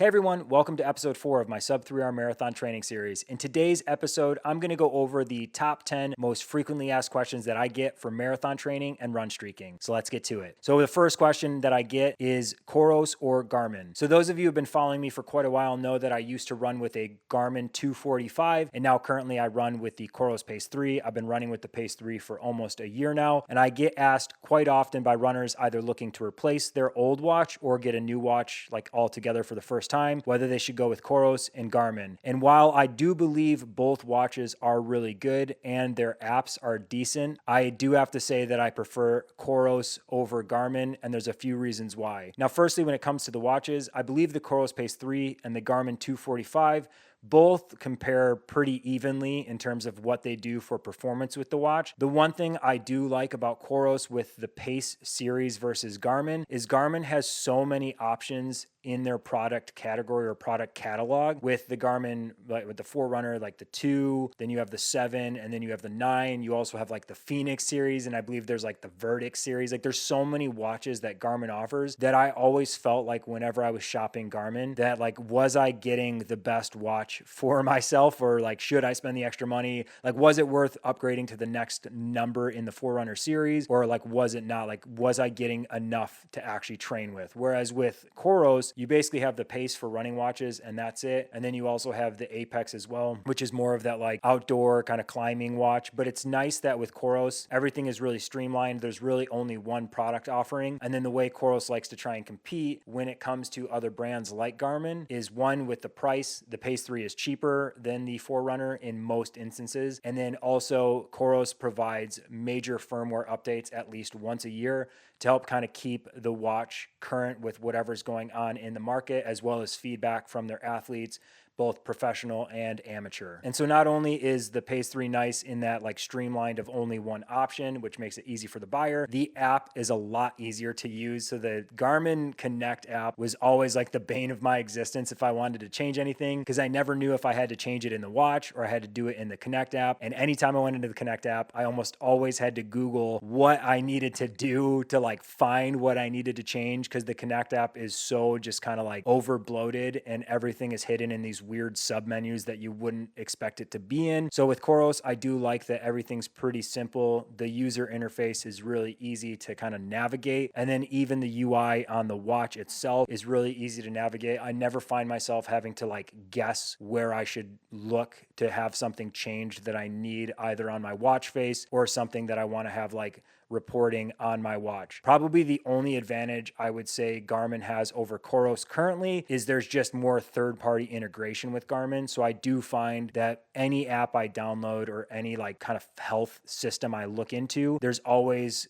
Hey everyone, welcome to episode 4 of my Sub-3 hour marathon training series. In today's episode, I'm going to go over the top 10 most frequently asked questions that I get for marathon training and run streaking. So let's get to it. So the first question that I get is Coros or Garmin. So those of you who have been following me for quite a while know that I used to run with a Garmin 245, and now currently I run with the Coros Pace 3. I've been running with the Pace 3 for almost a year now, and I get asked quite often by runners either looking to replace their old watch or get a new watch like altogether for the first time, whether they should go with Coros and Garmin. And while I do believe both watches are really good and their apps are decent, I do have to say that I prefer Coros over Garmin, and there's a few reasons why. Now, firstly, when it comes to the watches, I believe the Coros Pace 3 and the Garmin 245 both compare pretty evenly in terms of what they do for performance with the watch. The one thing I do like about Coros with the Pace series versus Garmin is Garmin has so many options in their product category or product catalog. With the Garmin, like with the Forerunner, like the 2, then you have the 7, and then you have the 9. You also have like the Phoenix series, and I believe there's like the Verdict series. Like there's so many watches that Garmin offers that I always felt like whenever I was shopping Garmin, that like, was I getting the best watch for myself, or like, should I spend the extra money? Like, was it worth upgrading to the next number in the Forerunner series, or like, was it not? Like, was I getting enough to actually train with? Whereas with Coros, you basically have the Pace for running watches and that's it. And then you also have the Apex as well, which is more of that like outdoor kind of climbing watch. But it's nice that with Coros, everything is really streamlined. There's really only one product offering. And then the way Coros likes to try and compete when it comes to other brands like Garmin is, one, with the price. The Pace 3 is cheaper than the Forerunner in most instances. And then also Coros provides major firmware updates at least once a year to help kind of keep the watch current with whatever's going on in the market, as well as feedback from their athletes, both professional and amateur. And so not only is the Pace 3 nice in that like streamlined of only one option, which makes it easy for the buyer, the app is a lot easier to use. So the Garmin Connect app was always like the bane of my existence if I wanted to change anything, because I never knew if I had to change it in the watch or I had to do it in the Connect app. And anytime I went into the Connect app, I almost always had to Google what I needed to do to like find what I needed to change, because the Connect app is so just kind of like over bloated and everything is hidden in these weird sub menus that you wouldn't expect it to be in. So with Coros, I do like that everything's pretty simple. The user interface is really easy to kind of navigate. And then even the UI on the watch itself is really easy to navigate. I never find myself having to like guess where I should look to have something changed that I need either on my watch face or something that I want to have like reporting on my watch. Probably the only advantage I would say Garmin has over Coros currently is there's just more third-party integration with Garmin. So I do find that any app I download or any like kind of health system I look into, there's always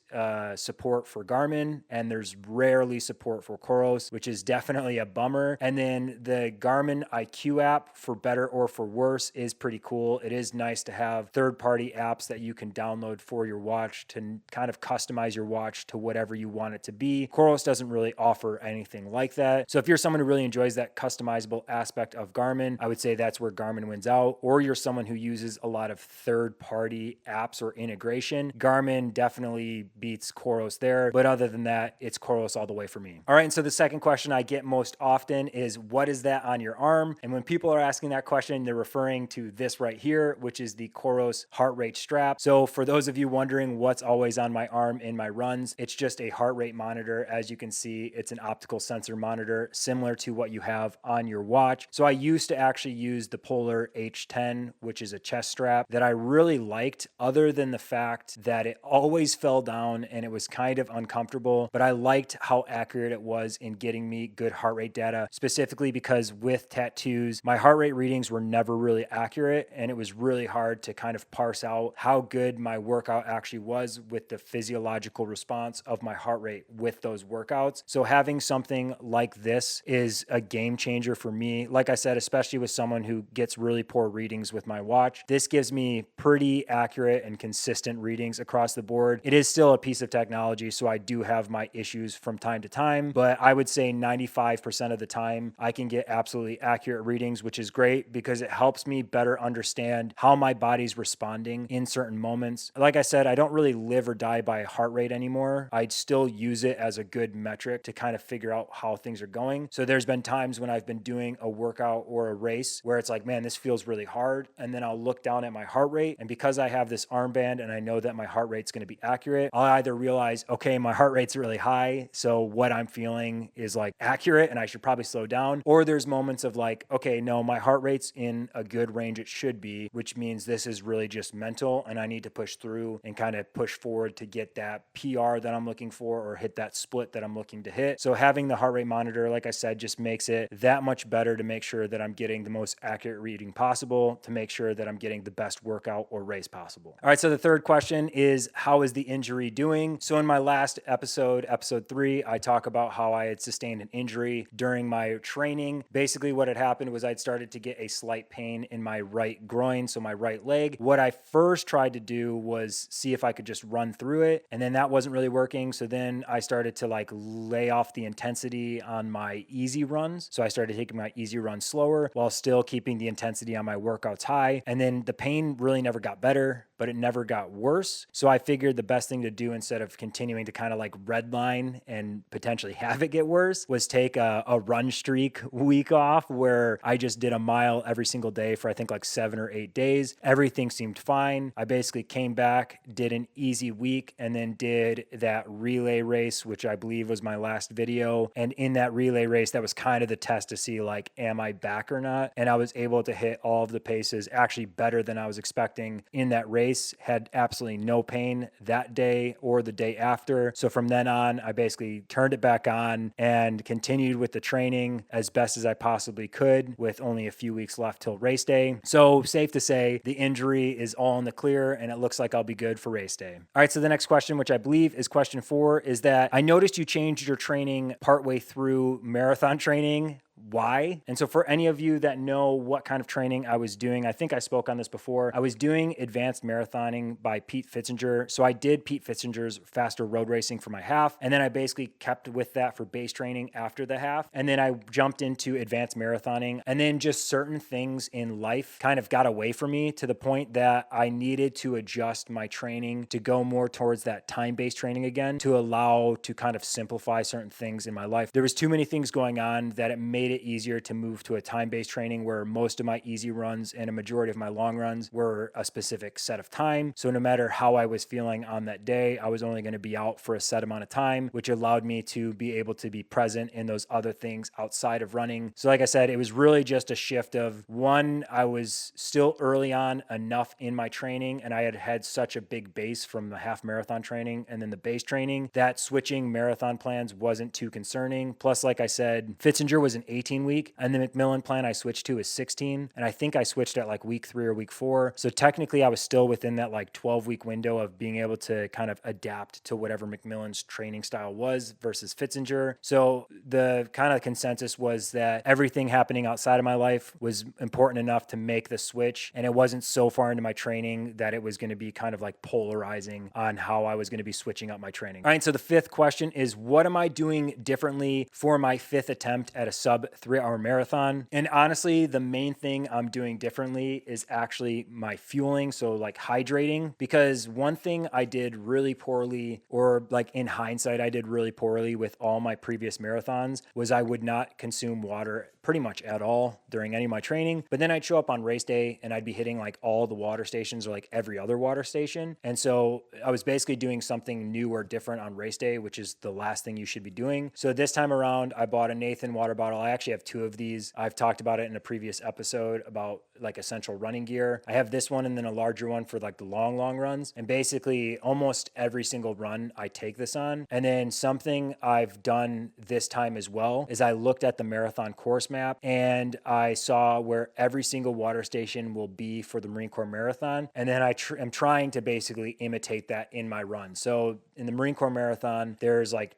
support for Garmin, and there's rarely support for Coros, which is definitely a bummer. And then the Garmin IQ app, for better or for worse, is pretty cool. It is nice to have third-party apps that you can download for your watch to kind of customize your watch to whatever you want it to be. Coros doesn't really offer anything like that. So if you're someone who really enjoys that customizable aspect of Garmin, I would say that's where Garmin wins out. Or you're someone who uses a lot of third-party apps or integration, Garmin definitely beats Coros there. But other than that, it's Coros all the way for me. All right, and so the second question I get most often is, what is that on your arm? And when people are asking that question, they're referring to this right here, which is the Coros heart rate strap. So for those of you wondering what's always on my arm in my runs, it's just a heart rate monitor. As you can see, it's an optical sensor monitor similar to what you have on your watch. So I used to actually use the Polar H10, which is a chest strap that I really liked, other than the fact that it always fell down and it was kind of uncomfortable. But I liked how accurate it was in getting me good heart rate data, specifically because with tattoos, my heart rate readings were never really accurate, and it was really hard to kind of parse out how good my workout actually was with the physiological response of my heart rate with those workouts. So having something like this is a game changer for me. Like I said, especially with someone who gets really poor readings with my watch, this gives me pretty accurate and consistent readings across the board. It is still a piece of technology, so I do have my issues from time to time, but I would say 95% of the time I can get absolutely accurate readings, which is great because it helps me better understand how my body's responding in certain moments. Like I said, I don't really live or die by heart rate anymore. I'd still use it as a good metric to kind of figure out how things are going. So there's been times when I've been doing a workout or a race where it's like, man, this feels really hard. And then I'll look down at my heart rate. And because I have this armband and I know that my heart rate's going to be accurate, I'll either realize, okay, my heart rate's really high, so what I'm feeling is like accurate and I should probably slow down. Or there's moments of like, okay, no, my heart rate's in a good range it should be, which means this is really just mental and I need to push through and kind of push forward to get that PR that I'm looking for or hit that split that I'm looking to hit. So having the heart rate monitor, like I said, just makes it that much better to make sure that I'm getting the most accurate reading possible, to make sure that I'm getting the best workout or race possible. All right, so the third question is, how is the injury doing? So in my last episode 3, I talk about how I had sustained an injury during my training. Basically what had happened was I'd started to get a slight pain in my right groin, so my right leg. What I first tried to do was see if I could just run through it, and then that wasn't really working. So then I started to like lay off the intensity on my easy runs. So I started taking my easy runs slower while still keeping the intensity on my workouts high. And then the pain really never got better, but it never got worse. So I figured the best thing to do, instead of continuing to kind of like redline and potentially have it get worse, was take a run streak week off where I just did a mile every single day for I think like 7 or 8 days. Everything seemed fine. I basically came back, did an easy week, and then did that relay race, which I believe was my last video. And in that relay race, that was kind of the test to see like, am I back or not? And I was able to hit all of the paces actually better than I was expecting in that race. Had absolutely no pain that day or the day after. So from then on, I basically turned it back on and continued with the training as best as I possibly could, with only a few weeks left till race day. So safe to say the injury is all in the clear and it looks like I'll be good for race day. All right, so the next question, which I believe is question 4, is that I noticed you changed your training partway through marathon training. Why? And so for any of you that know what kind of training I was doing, I think I spoke on this before. I was doing advanced marathoning by Pete Fitzinger. So I did Pete Fitzinger's faster road racing for my half. And then I basically kept with that for base training after the half. And then I jumped into advanced marathoning. And then just certain things in life kind of got away from me to the point that I needed to adjust my training to go more towards that time-based training again, to allow to kind of simplify certain things in my life. There was too many things going on that it made it easier to move to a time-based training where most of my easy runs and a majority of my long runs were a specific set of time. So no matter how I was feeling on that day, I was only going to be out for a set amount of time, which allowed me to be able to be present in those other things outside of running. So like I said, it was really just a shift of, one, I was still early on enough in my training and I had had such a big base from the half marathon training and then the base training that switching marathon plans wasn't too concerning. Plus, like I said, Fitzinger was an 18 week, and the McMillan plan I switched to is 16. And I think I switched at like week 3 or week 4. So technically I was still within that like 12-week window of being able to kind of adapt to whatever McMillan's training style was versus Fitzinger. So the kind of consensus was that everything happening outside of my life was important enough to make the switch. And it wasn't so far into my training that it was going to be kind of like polarizing on how I was going to be switching up my training. All right, so the 5th question is, what am I doing differently for my 5th attempt at a sub-3-hour marathon? And honestly, the main thing I'm doing differently is actually my fueling. So like hydrating, because one thing I did really poorly, or like in hindsight, I did really poorly with all my previous marathons, was I would not consume water pretty much at all during any of my training. But then I'd show up on race day and I'd be hitting like all the water stations or like every other water station. And so I was basically doing something new or different on race day, which is the last thing you should be doing. So this time around, I bought a Nathan water bottle. I actually have 2 of these. I've talked about it in a previous episode about like essential running gear. I have this one and then a larger one for like the long runs. And basically almost every single run I take this on. And then something I've done this time as well is I looked at the marathon course map and I saw where every single water station will be for the Marine Corps Marathon. And then I'm trying to basically imitate that in my run. So in the Marine Corps Marathon, there's like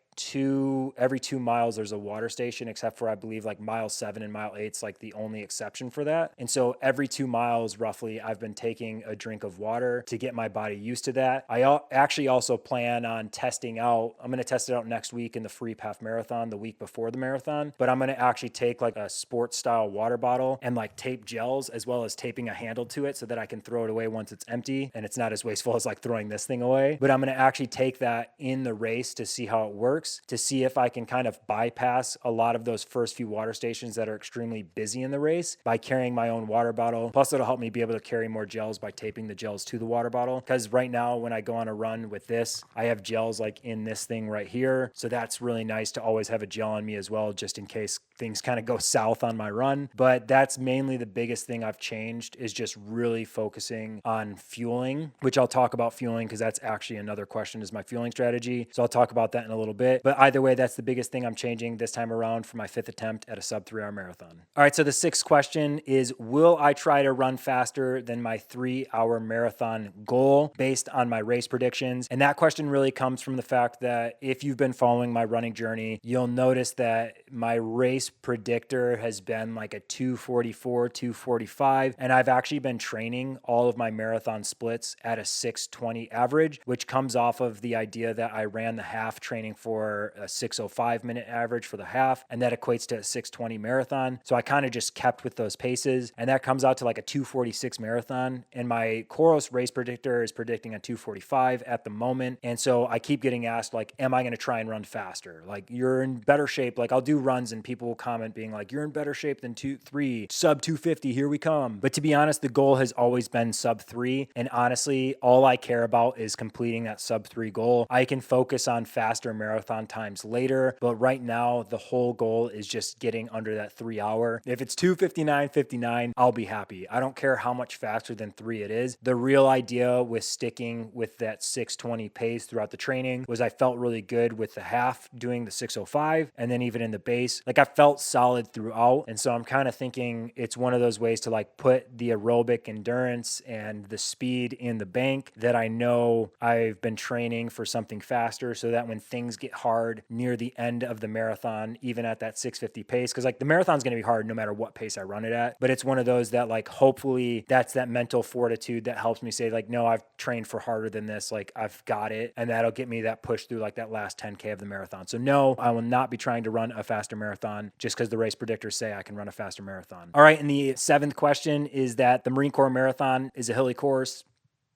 every 2 miles there's a water station, except for I believe like mile 7 and mile 8's like the only exception for that. And so every 2 miles roughly I've been taking a drink of water to get my body used to that. I actually also plan on testing out, I'm going to test it out next week in the free half marathon the week before the marathon, but I'm going to actually take like a sports style water bottle and like tape gels as well as taping a handle to it so that I can throw it away once it's empty and it's not as wasteful as like throwing this thing away. But I'm going to actually take that in the race to see how it works, to see if I can kind of bypass a lot of those first few water stations that are extremely busy in the race by carrying my own water bottle. Plus it'll help me be able to carry more gels by taping the gels to the water bottle. Because right now when I go on a run with this, I have gels like in this thing right here. So that's really nice to always have a gel on me as well, just in case things kind of go south on my run. But that's mainly the biggest thing I've changed, is just really focusing on fueling, which I'll talk about fueling because that's actually another question, is my fueling strategy. So I'll talk about that in a little bit. But either way, that's the biggest thing I'm changing this time around for my 5th attempt at a sub 3 hour marathon. All right, so the 6th question is, will I try to run faster than my 3-hour marathon goal based on my race predictions? And that question really comes from the fact that if you've been following my running journey, you'll notice that my race predictor has been like a 244, 245, and I've actually been training all of my marathon splits at a 620 average, which comes off of the idea that I ran the half training for a 605 minute average for the half, and that equates to a 620 marathon. So I kind of just kept with those paces, and that comes out to like a 246 marathon. And my Coros race predictor is predicting a 245 at the moment. And so I keep getting asked, like, am I going to try and run faster? Like, you're in better shape. Like, I'll do runs and people will comment being like, you're in better shape than 3, sub 250, here we come. But to be honest, the goal has always been sub 3. And honestly, all I care about is completing that sub 3 goal. I can focus on faster marathon times later, but right now the whole goal is just getting under that 3 hour. If it's 2:59:59, I'll be happy. I don't care how much faster than 3 it is. The real idea with sticking with that 620 pace throughout the training was I felt really good with the half doing the 605, and then even in the base, like I felt solid throughout. And so I'm kind of thinking it's one of those ways to like put the aerobic endurance and the speed in the bank that I know I've been training for something faster, so that when things get hard near the end of the marathon, even at that 650 pace, because like the marathon's going to be hard no matter what pace I run it at, but it's one of those that like hopefully that's that mental fortitude that helps me say like, no, I've trained for harder than this, like I've got it, and that'll get me that push through like that last 10K of the marathon. So no, I will not be trying to run a faster marathon just because the race predictors say I can run a faster marathon. All right, and the 7th question is that the Marine Corps Marathon is a hilly course,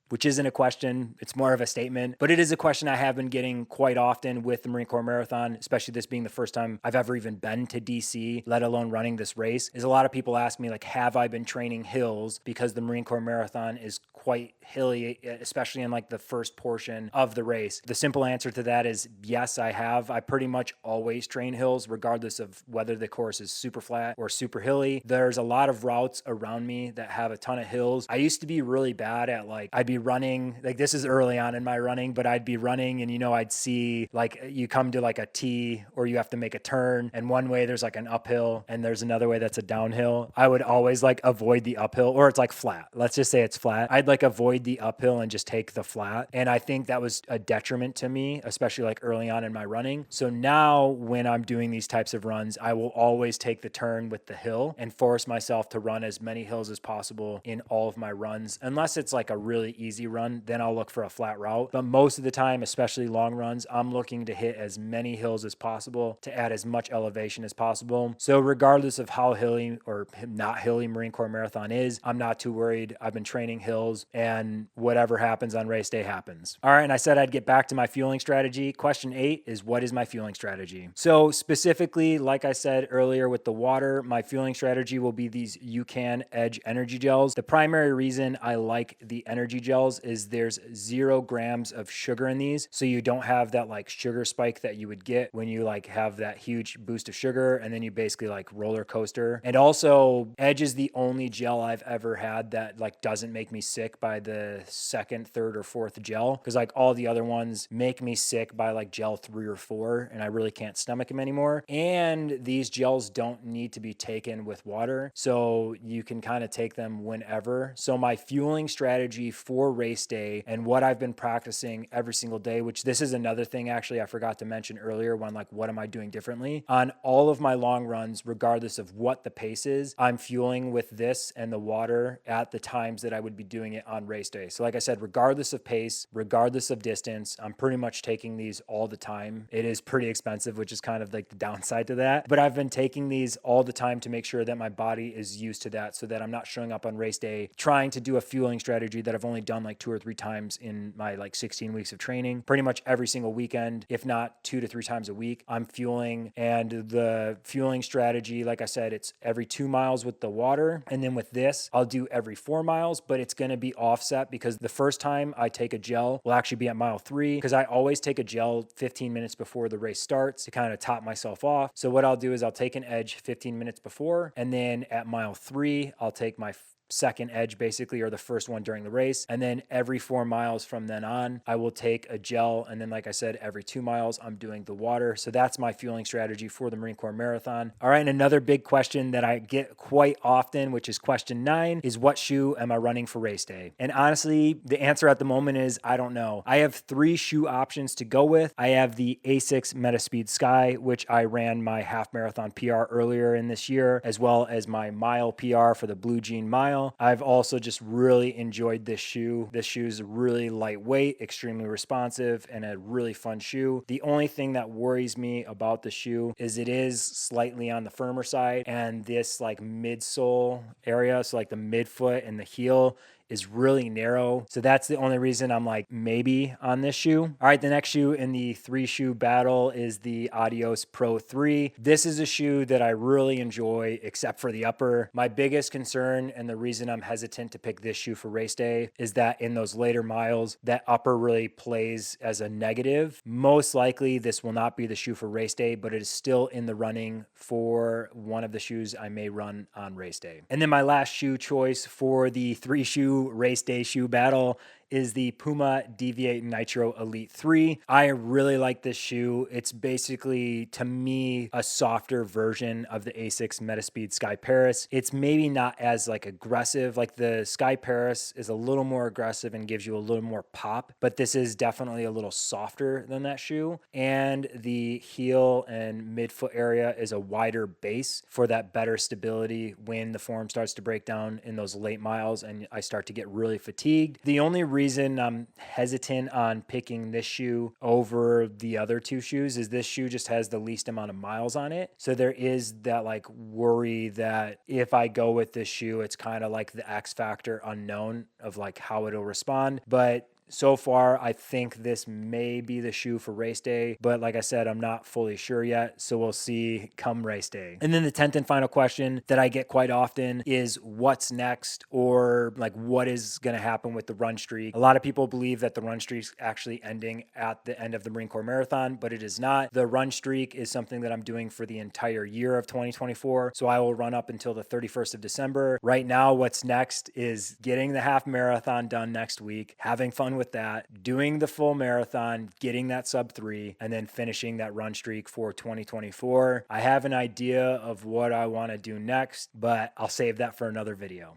which isn't a question, it's more of a statement, but it is a question I have been getting quite often with the Marine Corps Marathon, especially this being the first time I've ever even been to DC, let alone running this race, is a lot of people ask me like, have I been training hills? Because the Marine Corps Marathon is quite hilly, especially in like the first portion of the race. The simple answer to that is yes, I have. I pretty much always train hills, regardless of whether the course is super flat or super hilly. There's a lot of routes around me that have a ton of hills. I used to be really bad at like, I'd be running, like this is early on in my running, but I'd be running and, you know, I'd see like you come to like a T or you have to make a turn, and one way there's like an uphill and there's another way that's a downhill. I would always like avoid the uphill, or it's like flat. Let's just say it's flat. I'd like avoid the uphill and just take the flat. And I think that was a detriment to me, especially like early on in my running. So now when I'm doing these types of runs, I will always take the turn with the hill and force myself to run as many hills as possible in all of my runs. Unless it's like a really easy run, then I'll look for a flat route. But most of the time, especially long runs, I'm looking to hit as many hills as possible to add as much elevation as possible. So regardless of how hilly or not hilly Marine Corps Marathon is, I'm not too worried. I've been training hills, and whatever happens on race day happens. All right, and I said I'd get back to my fueling strategy. Question 8 is, what is my fueling strategy? So specifically, like I said earlier with the water, my fueling strategy will be these UCAN Edge energy gels. The primary reason I like the energy gels is there's 0 grams of sugar in these, so you don't have that like sugar spike that you would get when you like have that huge boost of sugar and then you basically like roller coaster. And also, Edge is the only gel I've ever had that like doesn't make me sick by the 2nd, 3rd, or 4th gel, because like all the other ones make me sick by like gel 3 or 4, and I really can't stomach them anymore. And these gels don't need to be taken with water, so you can kind of take them whenever. So my fueling strategy for for race day and what I've been practicing every single day, which this is another thing actually I forgot to mention earlier when like, what am I doing differently? On all of my long runs, regardless of what the pace is, I'm fueling with this and the water at the times that I would be doing it on race day. So like I said, regardless of pace, regardless of distance, I'm pretty much taking these all the time. It is pretty expensive, which is kind of like the downside to that. But I've been taking these all the time to make sure that my body is used to that so that I'm not showing up on race day trying to do a fueling strategy that I've only done like 2 or 3 times in my like 16 weeks of training. Pretty much every single weekend, if not 2 to 3 times a week, I'm fueling. And the fueling strategy, like I said, it's every 2 miles with the water. And then with this, I'll do every 4 miles, but it's going to be offset because the first time I take a gel will actually be at mile 3 because I always take a gel 15 minutes before the race starts to kind of top myself off. So what I'll do is I'll take an edge 15 minutes before, and then at mile 3, I'll take my second edge basically, or the first one during the race. And then every 4 miles from then on, I will take a gel. And then, like I said, every 2 miles, I'm doing the water. So that's my fueling strategy for the Marine Corps Marathon. All right. And another big question that I get quite often, which is question 9, is what shoe am I running for race day? And honestly, the answer at the moment is I don't know. I have 3 shoe options to go with. I have the Asics Metaspeed Sky, which I ran my half marathon PR earlier in this year, as well as my mile PR for the Blue Jean Mile. I've also just really enjoyed this shoe. This shoe is really lightweight, extremely responsive, and a really fun shoe. The only thing that worries me about the shoe is it is slightly on the firmer side, and this like midsole area, so like the midfoot and the heel, is really narrow. So that's the only reason I'm like maybe on this shoe. All right, the next shoe in the 3 shoe battle is the Adios Pro 3. This is a shoe that I really enjoy except for the upper. My biggest concern and the reason I'm hesitant to pick this shoe for race day is that in those later miles, that upper really plays as a negative. Most likely this will not be the shoe for race day, but it is still in the running for one of the shoes I may run on race day. And then my last shoe choice for the 3 shoe race day shoe battle is the Puma Deviate Nitro Elite 3. I really like this shoe. It's basically, to me, a softer version of the Asics Metaspeed Sky Paris. It's maybe not as like aggressive. Like the Sky Paris is a little more aggressive and gives you a little more pop, but this is definitely a little softer than that shoe. And the heel and midfoot area is a wider base for that better stability when the form starts to break down in those late miles and I start to get really fatigued. The only reason I'm hesitant on picking this shoe over the other 2 shoes is this shoe just has the least amount of miles on it. So there is that like worry that if I go with this shoe, it's kind of like the X factor unknown of like how it'll respond. But so far, I think this may be the shoe for race day, but like I said, I'm not fully sure yet, so we'll see come race day. And then the 10th and final question that I get quite often is what's next, or like what is going to happen with the run streak. A lot of people believe that the run streak is actually ending at the end of the Marine Corps Marathon, but it is not. The run streak is something that I'm doing for the entire year of 2024, so I will run up until the 31st of December. Right now, what's next is getting the half marathon done next week, having fun with that, doing the full marathon, getting that sub-3, and then finishing that run streak for 2024. I have an idea of what I want to do next, but I'll save that for another video.